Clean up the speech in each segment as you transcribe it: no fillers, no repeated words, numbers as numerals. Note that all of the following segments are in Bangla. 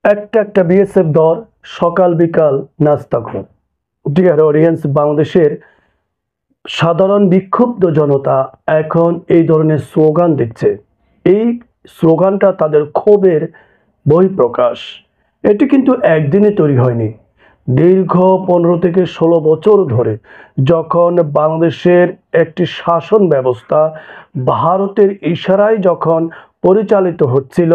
একটা একটা বিএসএফ দল সকাল বিকাল নাস্তা খোর। ডিয়ার অডিয়েন্স, বাংলাদেশের সাধারণ বিক্ষুব্ধ জনতা এখন এই ধরনের স্লোগান দিচ্ছে। এই স্লোগানটা তাদের ক্ষোভের বহিঃপ্রকাশ। এটি কিন্তু একদিনে তৈরি হয়নি। দীর্ঘ 15 থেকে 16 বছর ধরে যখন বাংলাদেশের একটি শাসন ব্যবস্থা ভারতের ইশারায় যখন পরিচালিত হচ্ছিল,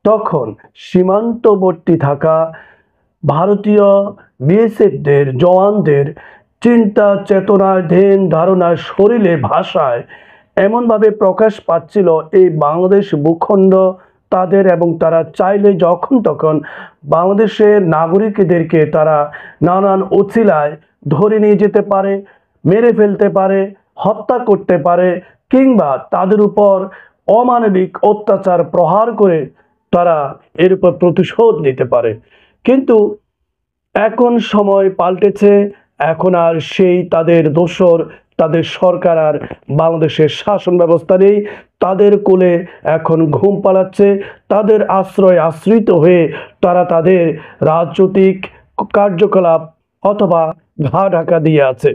তখন সীমান্তবর্তী থাকা ভারতীয় বিএসএফদের জওয়ানদের চিন্তা চেতনায় ধ্যান ধারণায় শরীরে ভাষায় এমনভাবে প্রকাশ পাচ্ছিল এই বাংলাদেশ ভূখণ্ড তাদের, এবং তারা চাইলে যখন তখন বাংলাদেশের নাগরিকদেরকে তারা নানান অছিলায় ধরে নিয়ে যেতে পারে, মেরে ফেলতে পারে, হত্যা করতে পারে, কিংবা তাদের উপর অমানবিক অত্যাচার প্রহার করে তারা এর উপর প্রতিশোধ নিতে পারে। কিন্তু এখন সময় পাল্টেছে। এখন আর সেই তাদের দোসর তাদের সরকার আর বাংলাদেশের শাসন ব্যবস্থা নেই। তাদের কোলে এখন ঘুম পালাচ্ছে। তাদের আশ্রয় আশ্রিত হয়ে তারা তাদের রাজনৈতিক কার্যকলাপ অথবা ঘা ঢাকা দিয়ে আছে।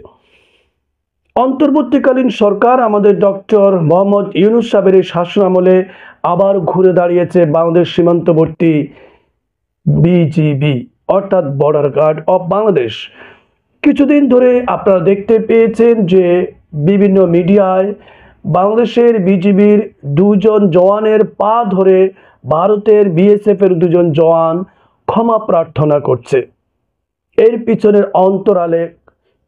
অন্তর্বর্তীকালীন সরকার আমাদের ডক্টর মোহাম্মদ ইউনূস সাহেবের শাসন আমলে আবার ঘুরে দাঁড়িয়েছে বাংলাদেশ সীমান্তবর্তী বিজিবি, অর্থাৎ বর্ডার গার্ড অফ বাংলাদেশ। কিছুদিন ধরে আপনারা দেখতে পেয়েছেন যে বিভিন্ন মিডিয়ায় বাংলাদেশের বিজিবির দুজন জওয়ানের পা ধরে ভারতের বিএসএফের দুজন জওয়ান ক্ষমা প্রার্থনা করছে। এর পিছনের অন্তরালে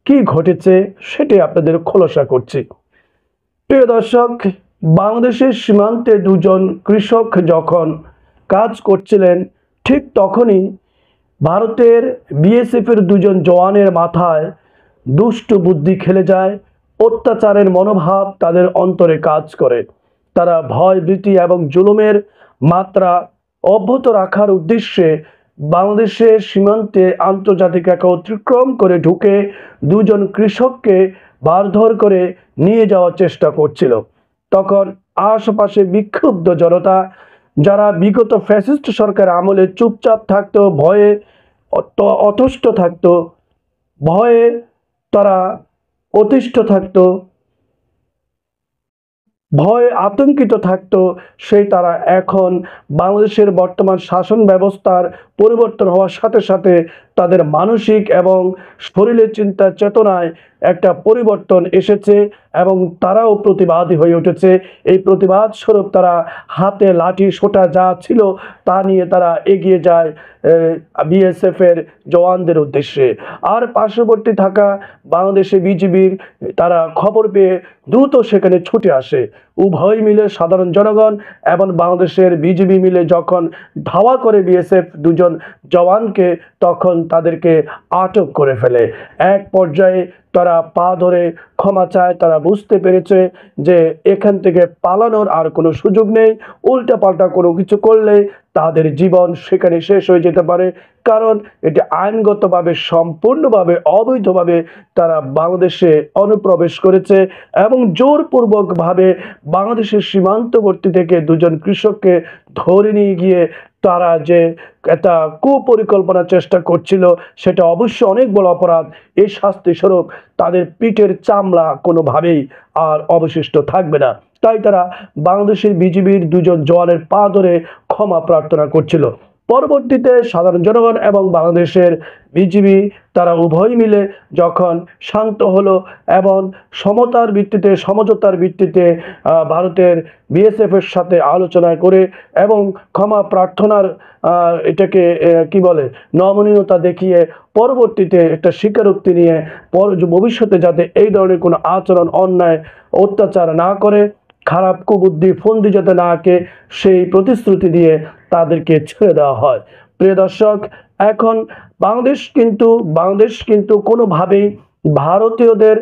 কি ঘটেছে সেটি আপনাদের খোলাসা করছি। প্রিয় দর্শক, বাংলাদেশের সীমান্তে দুজন কৃষক যখন কাজ করছিলেন, ঠিক তখনই ভারতের বিএসএফের দুজন জওয়ানের মাথায় দুষ্ট বুদ্ধি খেলে যায়। অত্যাচারের মনোভাব তাদের অন্তরে কাজ করে। তারা ভয় ভীতি এবং জুলুমের মাত্রা অব্যাহত রাখার উদ্দেশ্যে বাংলাদেশের সীমান্তে আন্তর্জাতিক রেখা অতিক্রম করে ঢুকে দুজন কৃষককে মারধর করে নিয়ে যাওয়ার চেষ্টা করছিল। তখন আশেপাশে বিক্ষুব্ধ জনতা, যারা বিগত ফ্যাসিস্ট সরকার আমলে চুপচাপ থাকতো, ভয়ে অতুষ্ট থাকতো, ভয়ে তারা অতিষ্ঠ থাকতো, ভয়ে আতঙ্কিত থাকতো, সেই তারা এখন বাংলাদেশের বর্তমান শাসন ব্যবস্থার পরিবর্তন হওয়ার সাথে সাথে তাদের মানসিক এবং শরীরের চিন্তা চেতনায় একটা পরিবর্তন এসেছে এবং তারাও প্রতিবাদী হয়ে উঠেছে। এই প্রতিবাদ স্বরূপ তারা হাতে লাঠি সোটা যা ছিল তা নিয়ে তারা এগিয়ে যায় বিএসএফের জওয়ানদের উদ্দেশ্যে। আর পার্শ্ববর্তী থাকা বাংলাদেশে বিজিবির তারা খবর পেয়ে দ্রুত সেখানে ছুটে আসে। উভয় মিলে সাধারণ জনগণ এবং বাংলাদেশের বিজিবি মিলে যখন ধাওয়া করে বিএসএফ দুজন জওয়ানকে, তখন তাদেরকে আটক করে ফেলে। এক পর্যায়ে তারা পা ধরে ক্ষমা চায়। তারা বুঝতে পেরেছে যে এখান থেকে পালানোর আর কোনো সুযোগ নেই। উল্টাপাল্টা কোনো কিছু করলে তাদের জীবন সেখানে শেষ হয়ে যেতে পারে, কারণ এটি আইনগতভাবে সম্পূর্ণভাবে অবৈধভাবে তারা বাংলাদেশে অনুপ্রবেশ করেছে এবং জোরপূর্বকভাবে বাংলাদেশের সীমান্তবর্তী থেকে দুজন কৃষককে ধরে নিয়ে গিয়ে তারা যে একটা কুপরিকল্পনা চেষ্টা করছিল, সেটা অবশ্যই অনেক বড় অপরাধ। এই শাস্তি স্বরূপ তাদের পিঠের চামড়া কোনোভাবেই আর অবশিষ্ট থাকবে না। তাই তারা বাংলাদেশের বিজিবির দুজন জওয়ানের পা ধরে ক্ষমা প্রার্থনা করছিল। পরবর্তীতে সাধারণ জনগণ এবং বাংলাদেশের বিজিবি তারা উভয় মিলে যখন শান্ত হলো এবং সমঝোতার ভিত্তিতে ভারতের বিএসএফের সাথে আলোচনা করে এবং ক্ষমা প্রার্থনার এটাকে কি বলে নমনীয়তা দেখিয়ে পরবর্তীতে একটা স্বীকারোক্তি নিয়ে ভবিষ্যতে যাতে এই ধরনের কোনো আচরণ, অন্যায়, অত্যাচার না করে, খারাপ কুবুদ্ধি ফন্দি যাতে না আঁকে, সেই প্রতিশ্রুতি দিয়ে তাদেরকে ছেড়ে দেওয়া হয়। প্রিয় দর্শক, এখন বাংলাদেশ কিন্তু কোনোভাবেই ভারতীয়দের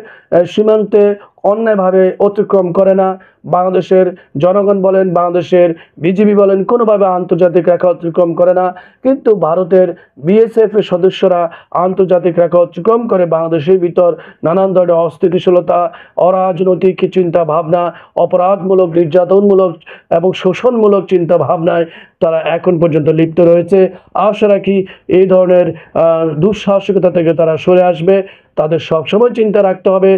সীমান্তে অন্যায়ভাবে অতিক্রম করে না। বাংলাদেশের জনগণ বলেন, বাংলাদেশের বিজিবি বলেন, কোনোভাবে আন্তর্জাতিক রেখা অতিক্রম করে না। কিন্তু ভারতের বিএসএফ এর সদস্যরা আন্তর্জাতিক রেখা অতিক্রম করে বাংলাদেশের ভিতর নানান ধরনের অস্থিতিশীলতা, অরাজনৈতিক চিন্তা ভাবনা, অপরাধমূলক, নির্যাতনমূলক এবং শোষণমূলক চিন্তা ভাবনায় তারা এখন পর্যন্ত লিপ্ত রয়েছে। আশা রাখি এই ধরনের দুঃসাহসিকতা থেকে তারা সরে আসবে। তাদের সবসময় চিন্তা রাখতে হবে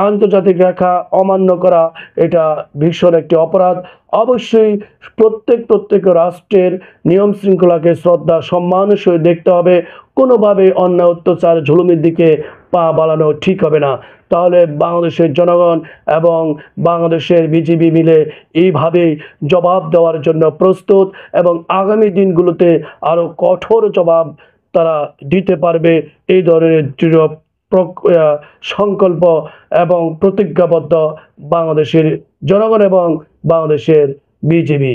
আন্তর্জাতিক রেখা অমান্য করা এটা ভীষণ একটি অপরাধ। অবশ্যই প্রত্যেক রাষ্ট্রের নিয়ম শৃঙ্খলাকে শ্রদ্ধা সম্মানের সহিত দেখতে হবে। কোনোভাবে অন্যায় অত্যাচার জুলুমের দিকে পা বাড়ানো ঠিক হবে না। তাহলে বাংলাদেশের জনগণ এবং বাংলাদেশের বিজিবি মিলে এইভাবেই জবাব দেওয়ার জন্য প্রস্তুত এবং আগামী দিনগুলোতে আরও কঠোর জবাব তারা দিতে পারবে। এই ধরনের দৃঢ় সংকল্প এবং প্রতিজ্ঞাবদ্ধ বাংলাদেশের জনগণ এবং বাংলাদেশের বিজিবি।